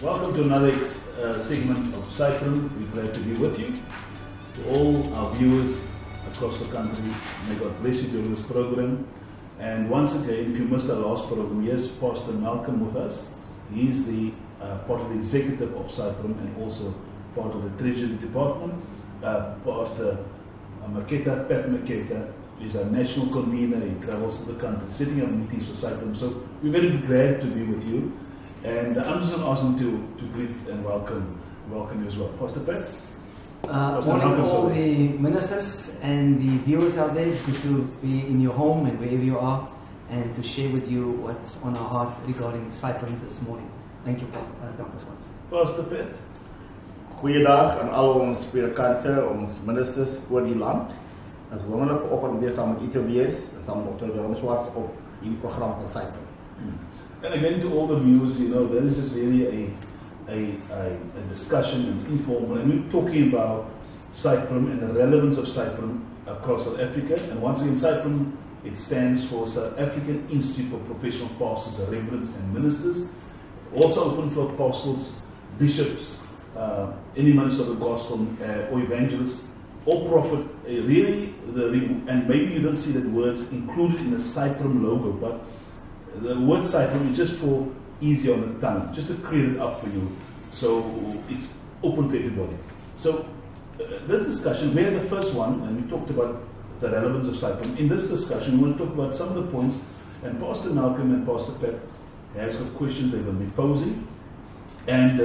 Welcome to another segment of SAIPPREM. We're glad to be with you. To all our viewers across the country, may God bless you during this program. And once again, if you missed our last program, yes, Pastor Malcolm with us. He is the part of the executive of SAIPPREM and also part of the Treasury Department. Pastor Pat Maketa is our national convener. He travels to the country, setting up meetings for SAIPPREM. So we're very glad to be with you. And I'm just going to ask him to greet and welcome you as well. Pastor Pat? Morning all the ministers and the viewers out there. It's good to be in your home and wherever you are and to share with you what's on our heart regarding SAIPPREM this morning. Thank you, Dr. Swartz. Pastor Pat? Goeiedag aan al ons predikante, ons ministers oor die land. Het is wonderlijk vanochtend weer samen met u te wees en samen met Dr Jerome Swartz op die programma van SAIPPREM. And again, to all the viewers, there is just really a discussion and informal, and we're talking about SAIPPREM and the relevance of SAIPPREM across South Africa. And once again, SAIPPREM, it stands for South African Institute for Professional Pastors, Reverends and Ministers. Also open to apostles, bishops, any minister of the gospel, or evangelist, or prophet. And maybe you don't see that words included in the SAIPPREM logo, but the word SAIPPREM is just for easy on the tongue, just to clear it up for you. So it's open for everybody. So this discussion, we had the first one, and we talked about the relevance of SAIPPREM. In this discussion, we want to talk about some of the points, and Pastor Malcolm and Pastor Pat has got questions they're going to be posing. And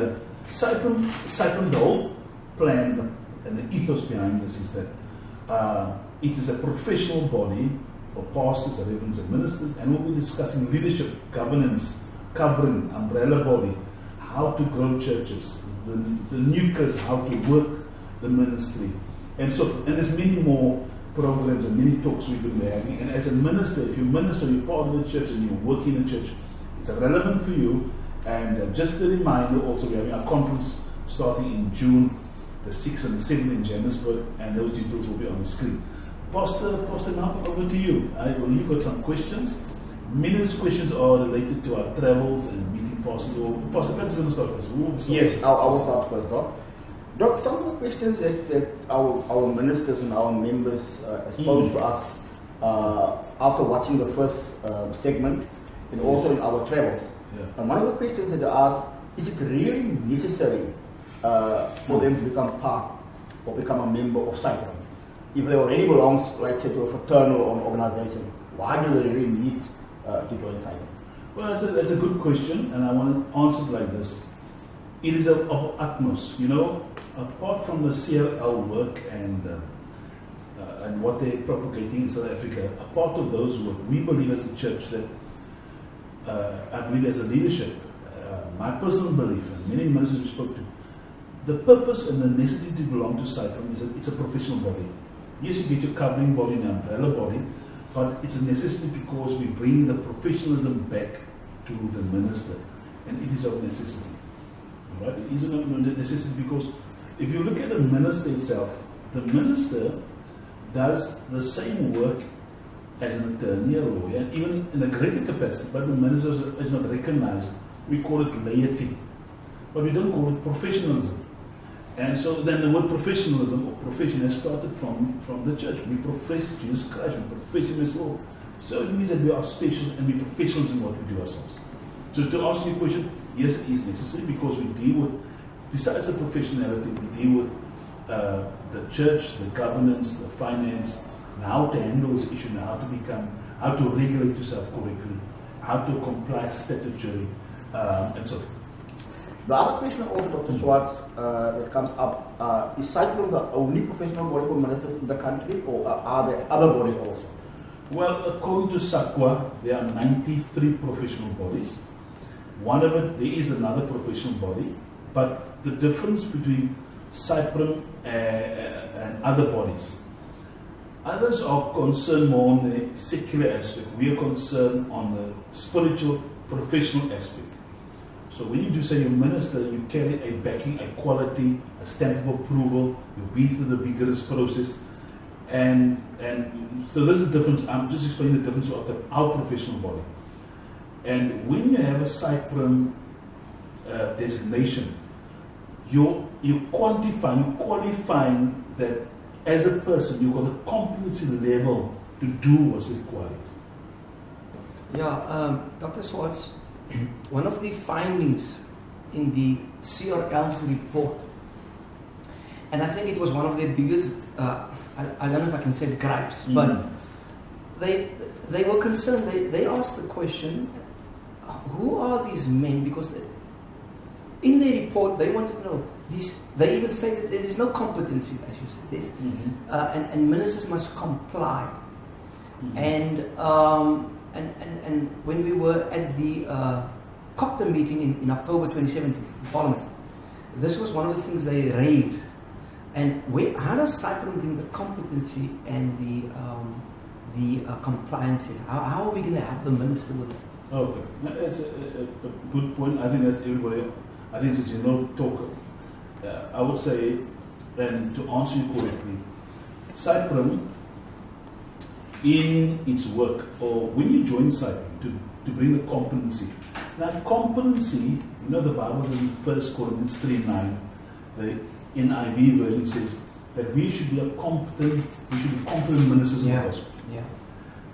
SAIPPREM, the whole plan and the ethos behind this is that it is a professional body for pastors, reverends and ministers, and we'll be discussing leadership, governance, covering, umbrella body, how to grow churches, the nucleus, how to work the ministry, and there's many more programs and many talks we've been having. And as a minister, if you minister, you're part of the church and you're working in the church, it's relevant for you. And just a reminder, also we're having a conference starting in June the 6th and the 7th in Johannesburg, and those details will be on the screen. Pastor Malcolm, over to you. You've got some questions. Many of these questions are related to our travels and meeting pastors. Pastor Pat is going to start first. Yes, I will start first, Doc. Doc, some of the questions that our ministers and our members posed to us after watching the first segment and also in our travels. Yeah. And one of the questions that they asked, is it really necessary for them to become part or become a member of SAIPPREM? If they already belong, like say, to a fraternal or an organization, why do they really need to join SAIPPREM? Well, that's a good question, and I want to answer it like this. It is of utmost, apart from the CLL work and what they're propagating in South Africa, a part of those work, we believe as a church that, I believe as a leadership, my personal belief, and many ministers we spoke to, the purpose and the necessity to belong to SAIPPREM is that it's a professional body. Yes, you get your covering body and umbrella body, but it's a necessity because we bring the professionalism back to the minister, and it is of necessity. Right? It is a necessity because if you look at the minister itself, the minister does the same work as an attorney or lawyer, even in a greater capacity, but the minister is not recognized. We call it laity, but we don't call it professionalism. And so then the word professionalism or profession has started from the church. We profess Jesus Christ, we profess Him as Lord. So it means that we are special and we professionals in what we do ourselves. So to answer your question, yes, it is necessary because we deal with, besides the professionality, we deal with the church, the governance, the finance, and how to handle this issue, and how to regulate yourself correctly, how to comply statutory, and so forth. The other question also, Dr. Swartz, that comes up, is SAIPPREM the only professional body for ministers in the country, or are there other bodies also? Well, according to SAQA, there are 93 professional bodies. One of it, there is another professional body, but the difference between SAIPPREM and other bodies, others are concerned more on the secular aspect. We are concerned on the spiritual, professional aspect. So when you do say you're a minister, you carry a backing, a quality, a stamp of approval, you've been through the vigorous process, and so there's a difference. I'm just explaining the difference of our professional body. And when you have a SAIPPREM designation, you're qualifying that as a person, you've got a competency level to do what's required. Yeah, Dr. Swartz, one of the findings in the CRL's report, and I think it was one of their biggest, I don't know if I can say gripes, but they were concerned. They asked the question, who are these men? Because in their report, they wanted to know, they even stated there is no competency, as you said this, and ministers must comply. And when we were at the COPTA meeting in October 2017 in Parliament, this was one of the things they raised. And how does SAIPPREM bring the competency and the compliance here? How are we going to have the minister with it? Okay, that's a good point. I think that's everybody. I think it's a general talk. I would say, and to answer you correctly, SAIPPREM, in its work, or when you join SAIPPREM to bring the competency. Now, competency, the Bible says in 1 Corinthians 3:9, the NIV version says that we should be competent ministers of the gospel. Yeah.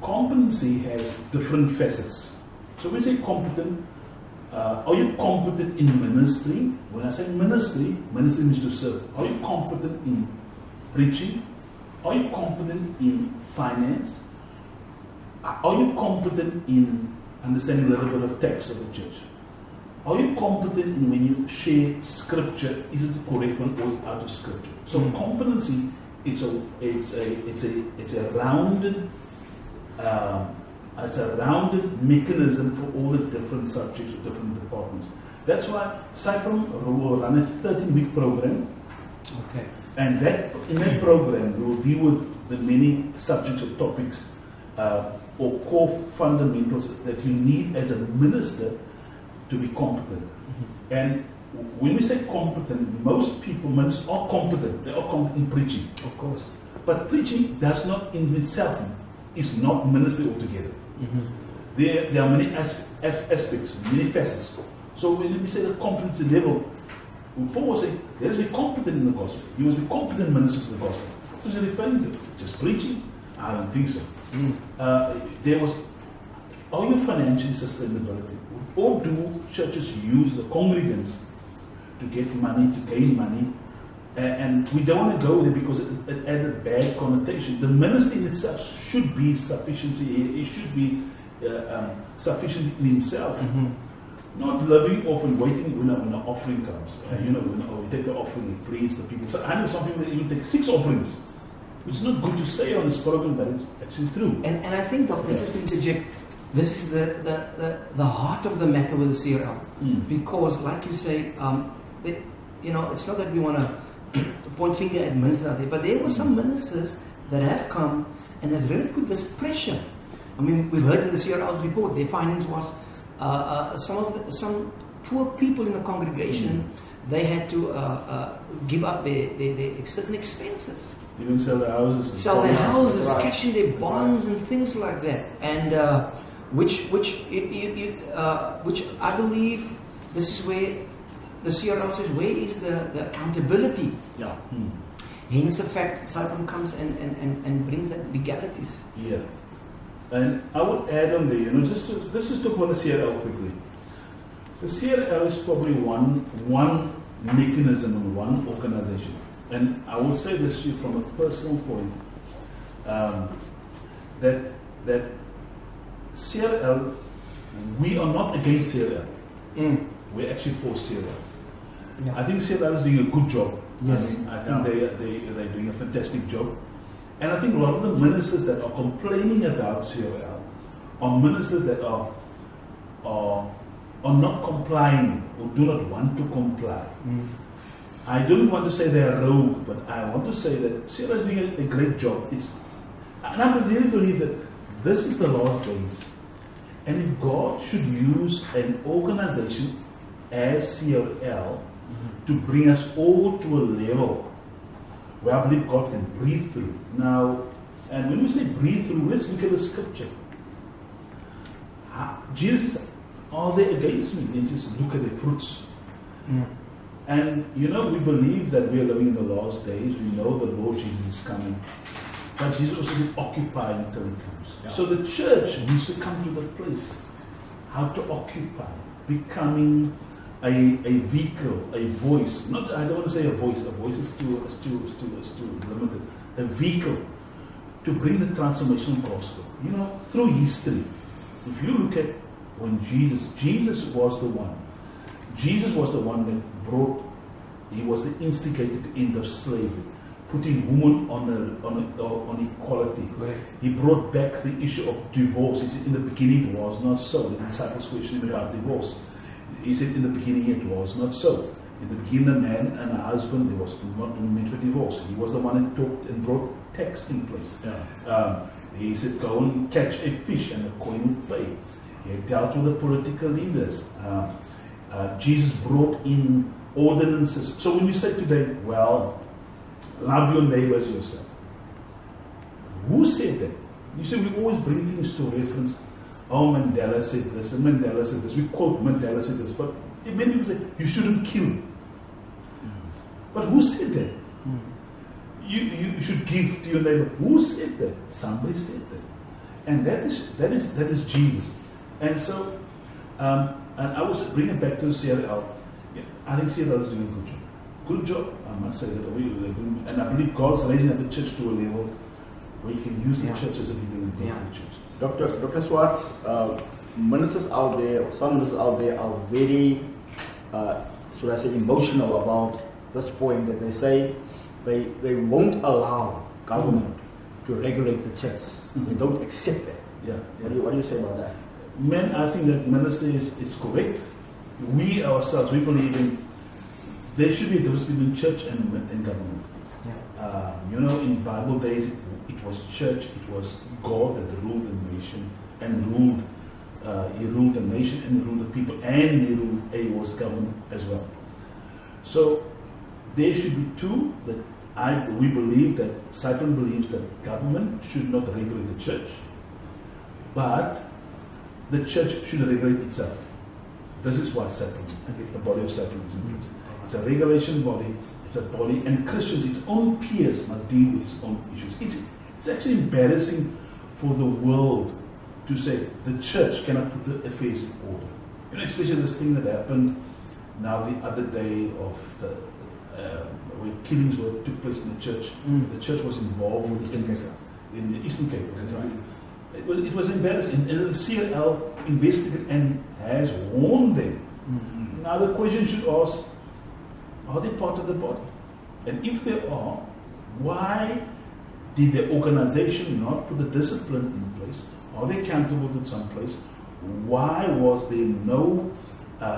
Competency has different facets. So when we say competent, are you competent in ministry? When I say ministry means to serve. Are you competent in preaching? Are you competent in finance? Are you competent in understanding a little bit of text of the church? Are you competent in when you share scripture? Is it the correct one or is it out of scripture? So competency, it's a rounded mechanism for all the different subjects or different departments. That's why SAIPPREM will run a 13-week program. Okay. And in that program, we will deal with the many subjects or topics or core fundamentals that you need as a minister to be competent. And when we say competent, most ministers are competent. They are competent in preaching. Of course. But preaching does not in itself is not ministry altogether. There are many aspects, many facets. So when we say the competency level, before we say, there must be competent in the gospel. You must be competent ministers of the gospel. What is he referring to? Just preaching? I don't think so. Are you financially sustainability? Or do churches use the congregants to get money, to gain money? And we don't want to go there because it adds a bad connotation. The ministry in itself should be sufficiency. It should be sufficient in himself. Not living off and waiting when an offering comes. When we take the offering, we praise the people. So I know some people that even take 6 offerings, which is not good to say on this program, but it's actually true. And I think, Doctor, just to interject, this is the heart of the matter with the CRL. Because, like you say, it's not that we want to point finger at ministers out there, but there were some ministers that have come and has really put this pressure. I mean, we've heard in the CRL's report, their findings was some poor people in the congregation, they had to give up their certain expenses. Even sell their houses. Right. Cashing their bonds and things like that. And which I believe this is where the CRL says, where is the accountability? Yeah. Hence the fact SAIPPREM comes and brings that legalities. Yeah. And I would add on there, let's just talk about the CRL quickly. The CRL is probably one mechanism and one organization. And I will say this to you from a personal point, that CRL, we are not against CRL. We're actually for CRL. Yeah. I think CRL is doing a good job. Yes. I think they're doing a fantastic job. And I think a lot of the ministers that are complaining about CRL are ministers that are not complying or do not want to comply. I don't want to say they're rogue, but I want to say that CRL is doing a great job. And I really believe that this is the last days. And if God should use an organization as CRL to bring us all to a level where I believe God can breathe through. Now, and when we say breathe through, let's look at the scripture. Jesus said, are they against me? And he says, look at their fruits. And we believe that we are living in the last days. We know the Lord Jesus is coming. But Jesus also said, occupy until he comes. Yeah. So the church needs to come to that place. How to occupy. Becoming a vehicle, a voice. I don't want to say a voice. A voice is too limited. A vehicle to bring the transformational gospel. Through history. If you look at when Jesus was the one. Jesus was the one that he was the instigator to end of slavery, putting women on equality. Right. He brought back the issue of divorce. He said in the beginning it was not so. The disciples questioned him about divorce. He said in the beginning it was not so. In the beginning a man and a husband, there was not meant for divorce. He was the one that talked and brought text in place. Yeah. He said go and catch a fish and a coin would pay. He dealt with the political leaders. Jesus brought in ordinances. So when we say today, love your neighbor as yourself. Who said that? You see, we always bring things to reference. Oh, Mandela said this, and Mandela said this. We quote Mandela said this, but many people say you shouldn't kill. But who said that? You should give to your neighbor. Who said that? Somebody said that, and that is Jesus. And so, and I was bringing it back to the CRL. Yeah, I think CRL is doing a good job. Good job, I must say that. And I believe God's raising up the church to a level where you can use the church as a leading for the church. Dr. Swartz, ministers out there, or some ministers out there are very, should I say, emotional about this point that they say they won't allow government to regulate the church. They don't accept that. Yeah. What do you say about that? Men, I think that minister is correct. We ourselves, we believe in there should be a difference between church and government. Yeah. In Bible days, it was church, it was God that ruled the nation and ruled. He ruled the nation and he ruled the people, and he was government as well. So there should be two that we believe that SAIPPREM believes that government should not regulate the church, but the church should regulate itself. This is why SAIPPREM, the body of SAIPPREM is in place. It's a regulation body, it's a body, and Christians, its own peers, must deal with its own issues. It's actually embarrassing for the world to say the church cannot put the affairs in order. Especially this thing that happened now the other day of where killings took place in the church. The church was involved in the Eastern Cape. It was embarrassing. And the CRL investigated and has warned them. Now the question should ask, are they part of the body? And if they are, why did the organization not put the discipline in place? Are they accountable in some place? Why was there no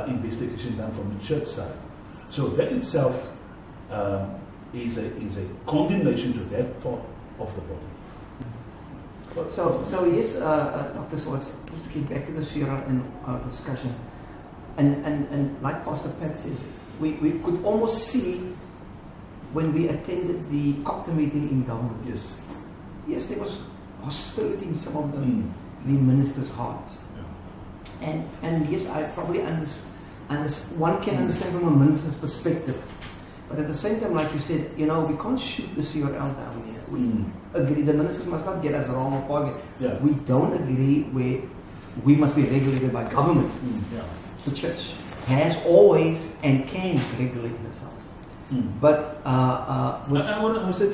investigation done from the church side? So that itself is a condemnation to that part of the body. So yes, Dr. Swartz, just to get back to the Shira and discussion, and like Pastor Pat says, we could almost see when we attended the COPTA meeting in government. Yes, there was hostility in some of the ministers' hearts. Yeah. And yes, I probably one can understand from a minister's perspective. But at the same time, like you said, we can't shoot the CRL down here. We agree. The ministers must not get us wrong or target. Yeah. We don't agree where we must be regulated by government. The church has always and can regulate itself. But I want to say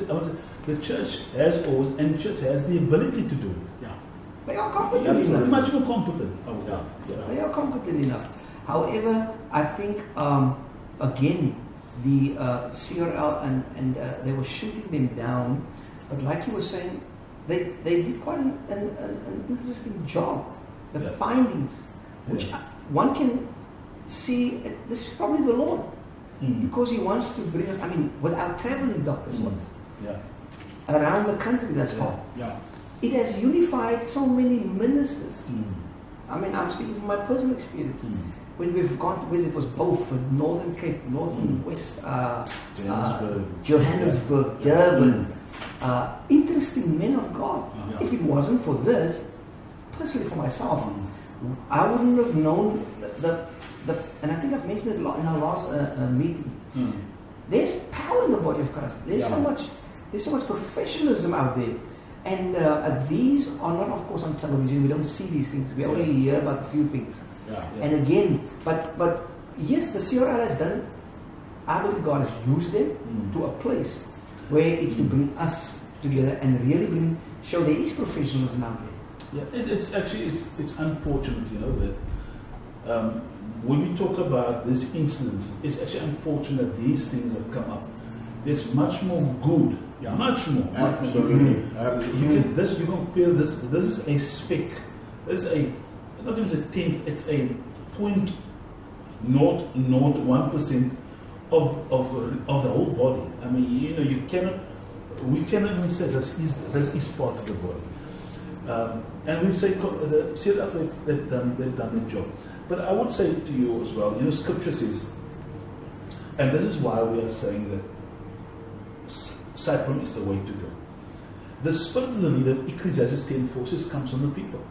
the church has always, and the church has the ability to do it. Yeah. They are competent enough. Much more competent. They are competent enough. However, I think again, the CRL and they were shooting them down, but like you were saying, they did quite an interesting job. The findings, which one can see, this is probably the Lord, because He wants to bring us. I mean, without traveling, Dr. Swartz, around the country thus far, it has unified so many ministers. I mean, I'm speaking from my personal experience. When we've gone to whether it was Beaufort, Northern Cape, Northern West, Johannesburg, Durban, interesting men of God. If it wasn't for this, personally for myself, I wouldn't have known and I think I've mentioned it in our last meeting. There's power in the body of Christ. There's so much professionalism out there. And these are not, of course, on television. We don't see these things. We only hear about a few things. And again, but yes, the CRL has done it. I believe God has used them to a place where it's to bring us together and really show there is professionalism out there. Yeah, it's actually it's unfortunate, that when we talk about this incidents, it's actually unfortunate that these things have come up. There's much more good, much more. You compare this. This is a speck. This is not even a tenth. It's a 0.001% of the whole body. I mean, you cannot. We cannot even say this is part of the body. And we say set up they've done their job. But I would say to you as well, Scripture says, and this is why we are saying that SAIPPREM is the way to go. The spirit of the leader, Ecclesiastes 10:4 says, comes on the people.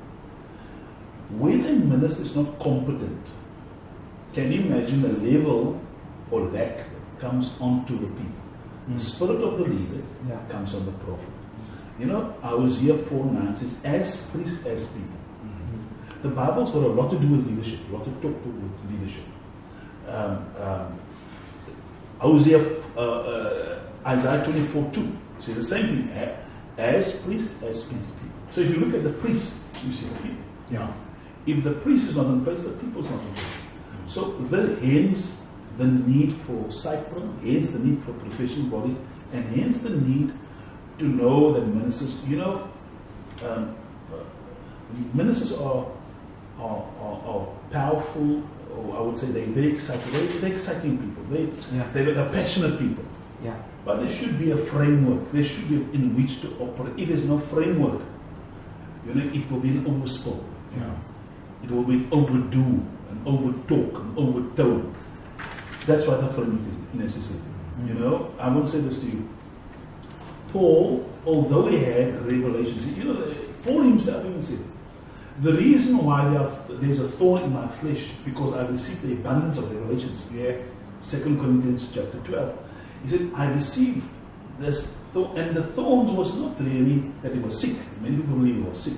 When a minister is not competent, can you imagine the level or lack that comes onto the people? The spirit of the leader comes on the prophet. Hosea 4:9 says, as priests, as people. The Bible's got a lot to do with leadership, a lot to talk to with leadership. Isaiah 24:2 says the same thing, as priests, as people. So if you look at the priest, you see the people. If the priest is not in place, the people is not in place. So hence the need for SAIPPREM, hence the need for professional body, and hence the need to know that ministers, ministers are powerful, or I would say they're very excited. They're exciting people. They're passionate people. But there should be a framework. There should be in which to operate. If there's no framework, it will be an overspill. It will be overdo and overtalk and overtone. That's why the framework is necessary. I will say this to you. Paul, although he had revelations, Paul himself even said, the reason why there's a thorn in my flesh, because I received the abundance of revelations. 2 Corinthians chapter 12. He said, I received this thorn, and the thorns was not really that he was sick. Many people believe he was sick.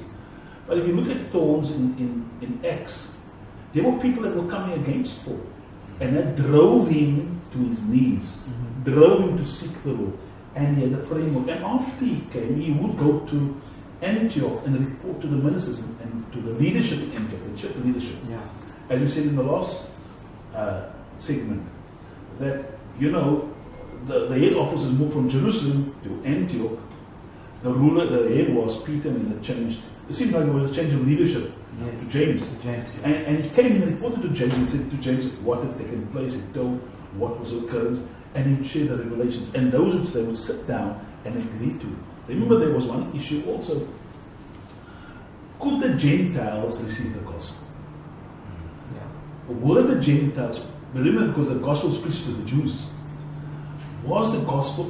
But if you look at thorns in Acts, there were people that were coming against Paul. And that drove him to his knees, drove him to seek the Lord. And he had a framework. And after he came, he would go to Antioch and report to the ministers and to the leadership in Antioch, the church leadership. As we said in the last segment, that, the head officers moved from Jerusalem to Antioch. The head was Peter, and then it changed. It seemed like there was a change of leadership to James. And he came and reported to James and said to James what had taken place. He told what was the occurrence, and he would share the revelations. And those they would sit down and agree to. Remember, there was one issue also. Could the Gentiles receive the gospel? Were the Gentiles, remember, because the gospel was preached to the Jews, was it also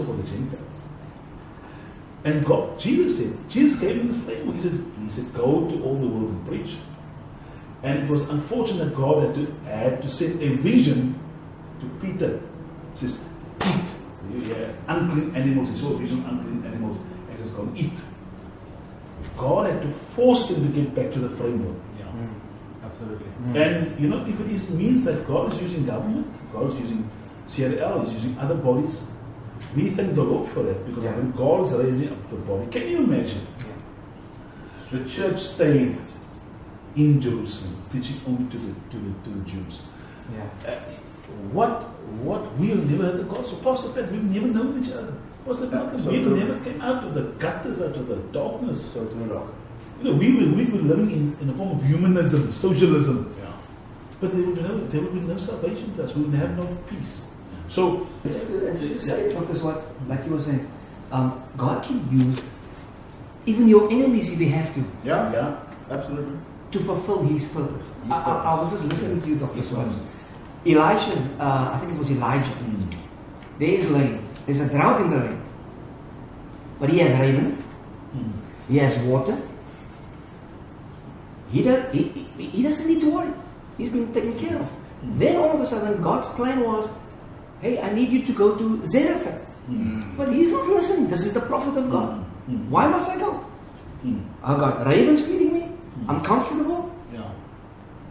for the Gentiles? And Jesus gave him the framework. He said, go to all the world and preach. And it was unfortunate that God had to send a vision to Peter. He says, eat. Unclean animals. He saw a vision of unclean animals. And he says, go eat. God had to force him to get back to the framework. Absolutely. And if it means that God is using government, God is using CRL, is using other bodies, we thank the Lord for that, because when God is raising up the body, can you imagine? The church stayed in Jerusalem, preaching only to the Jews. What we have never heard the gospel. Pastor Pat, we've never known each other. Pastor Malcolm, we never came out of the gutters, out of the darkness. We were living in a form of humanism, socialism. But there would be no salvation to us. We would have no peace. So, just to say, Dr. Swartz, like you were saying, God can use even your enemies if He have to. Absolutely. To fulfill His purpose. I was just listening to you, Dr. Swartz. Elisha's, I think it was Elijah. There is rain. There's a drought in the land. But he has ravens. He has water. he doesn't need to worry. He's been taken care of. Then all of a sudden, God's plan was, hey, I need you to go to Zarephath. But he's not listening. This is the prophet of God. Why must I go? I got ravens feeding me. I'm comfortable. Yeah.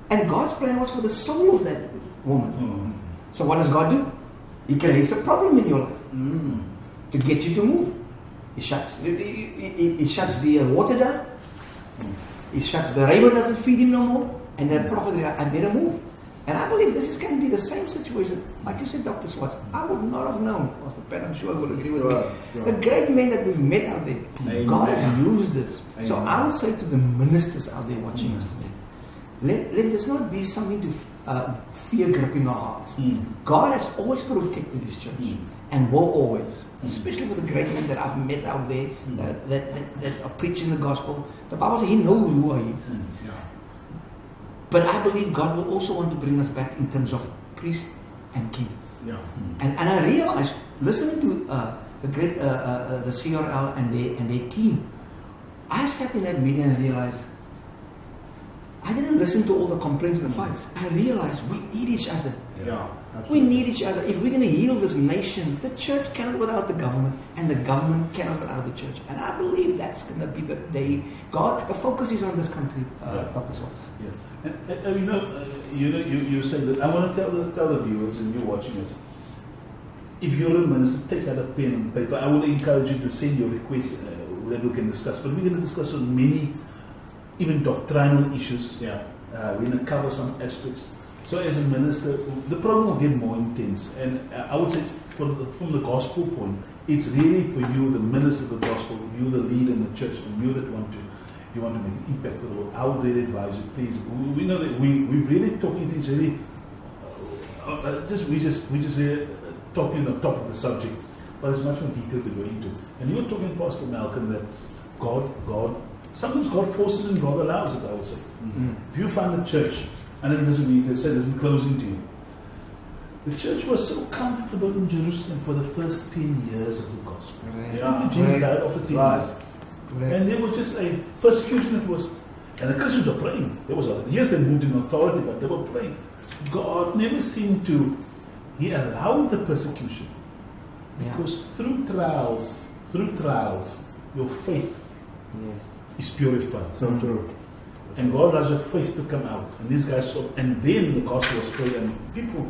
And God's plan was for the soul of that woman. So what does God do? He creates a problem in your life to get you to move. He shuts the water down. He shuts the raven, doesn't feed him no more. And the prophet, I better move. And I believe this can be the same situation. Like you said, Dr. Swartz, I would not have known. Pastor Pat, I'm sure will agree with me. The great men that we've met out there, Amen. God has used this. Amen. So I would say to the ministers out there watching us today, let this not be something to fear gripping our hearts. God has always protected His church and will always, especially for the great men that I've met out there that are preaching the gospel. The Bible says He knows who He is. But I believe God will also want to bring us back in terms of priest and king. And I realized, listening to the great the CRL and their team, I sat in that meeting and realized I didn't listen to all the complaints and the fights. I realized we need each other. We need each other. If we're going to heal this nation, the church cannot without the government, and the government cannot without the church. And I believe that's going to be the day. God, the focus is on this country, Dr. Swartz. And you say that. I want to tell the viewers and you watching us. If you're a minister, take out a pen and paper. I will encourage you to send your requests that we can discuss. But we're going to discuss on many, even doctrinal issues. We're going to cover some aspects. So as a minister, the problem will get more intense. And I would say from the gospel point, it's really for you, the minister of the gospel, you the leader in the church, and you that want to make an impact for the world. I would really advise you, please. We know that we're really talking things really, we just really talking on top of the subject, but there's much more detail to go into. And you were talking, Pastor Malcolm, that God, sometimes God forces and God allows it, I would say. If you find the church, and then this week, I said this in closing to you, the church was so comfortable in Jerusalem for the first 10 years of the gospel. Jesus died after 10 years. And there was just a persecution that was, and the Christians were praying. Yes, they moved in authority, but they were praying. God never seemed to, He allowed the persecution. Because through trials, your faith is purified. So true. And God allows your faith to come out. And these guys saw, and then the gospel was spread, and people,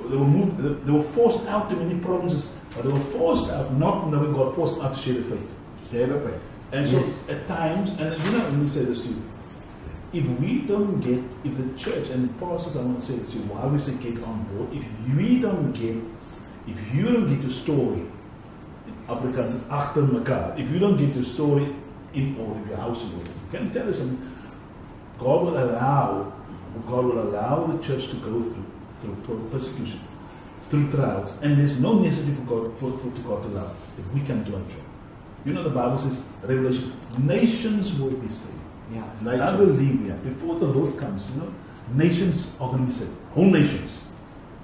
they were forced out to many provinces, but they were forced out, not knowing God, forced out to share the faith. Share the faith. And so at times, and let me say this to you, if the church, and pastors, I want to say this to you, why we say get on board, if you don't get your story, Afrikaans achter mekaar, if you don't get your story in order, your house in order, can I tell you something? God will allow the church to go through persecution, through trials, and there's no necessity for God to allow if we can do our job. You know the Bible says, Revelations, nations will be saved. I believe before the Lord comes, nations are going to be saved. Whole nations.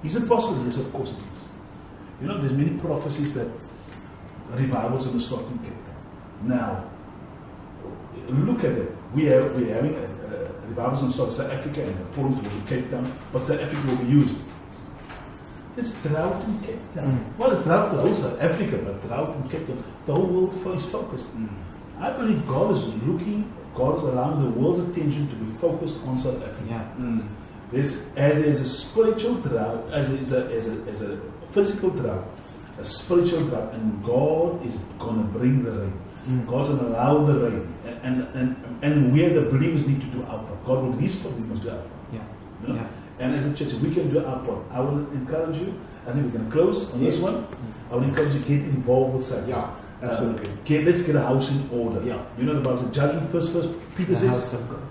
Is it possible? Yes, of course it is. There's many prophecies that revivals are going to start in Cape Town. Now, look at it. We're having revivals in South Africa, and Poland will be Cape Town, but South Africa will be used. There's drought in Cape Town. Well, it's drought for the whole South Africa, but drought in Cape Town. The whole world is focused. I believe God is allowing the world's attention to be focused on South Africa. There's a spiritual drought, as a physical drought, a spiritual drought, and God is going to bring the rain. God's going to allow the rain, and where the believers need to do our part. God will release what we must do our part. And as a church, we can do our part. I will encourage you. I think we can close on this one. I will encourage you to get involved with SAIPPREM. Absolutely. Let's get a house in order. You know the Bible says, judgment first. Peter says, house of God.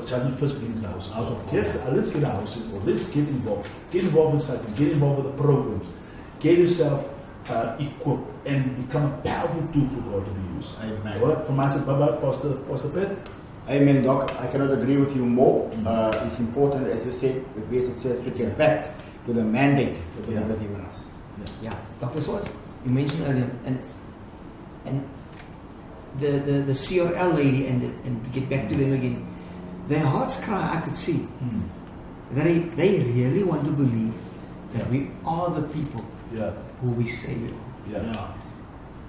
Judgment first begins the house of God. Let's get a house in order. Let's get involved. Get involved in SAIPPREM. Get involved with the programs. Get yourself equipped and become a powerful tool for God to be used. Amen. All right, from my side, bye-bye, Pastor Pat. Amen, Doc. I cannot agree with you more. It's important, as you said, that we as a church to get back to the mandate that the Lord has given us. Dr. Swartz, you mentioned earlier, and the CRL lady, and to get back to them again, their hearts cry, I could see. They really want to believe that we are the people who we say we are. Yeah.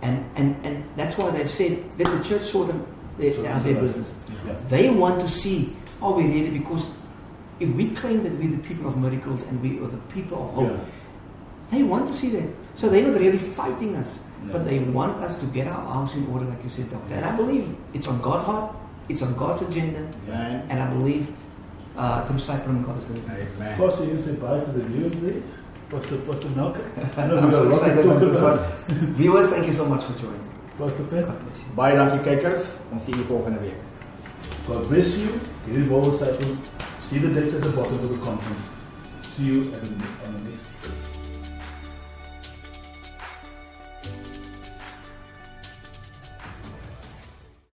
And that's why they've said, let the church sort them their business. Yeah. They want to see, are we ready? Because if we claim that we're the people of miracles and we are the people of hope, they want to see that. So they're not really fighting us, but they want us to get our house in order, like you said, Doctor. And I believe it's on God's heart, it's on God's agenda, and I believe through SAIPPREM God is going to do it. Pastor, you say bye to the viewers there? Pastor Malcolm? I'm so excited about this one. Viewers, thank you so much for joining. Pastor Pat? Baie dankie kijkers. Ons sien jullie volgende week. God bless you. Get involved with SAIPPREM. See the dates at the bottom of the conference. See you on the next.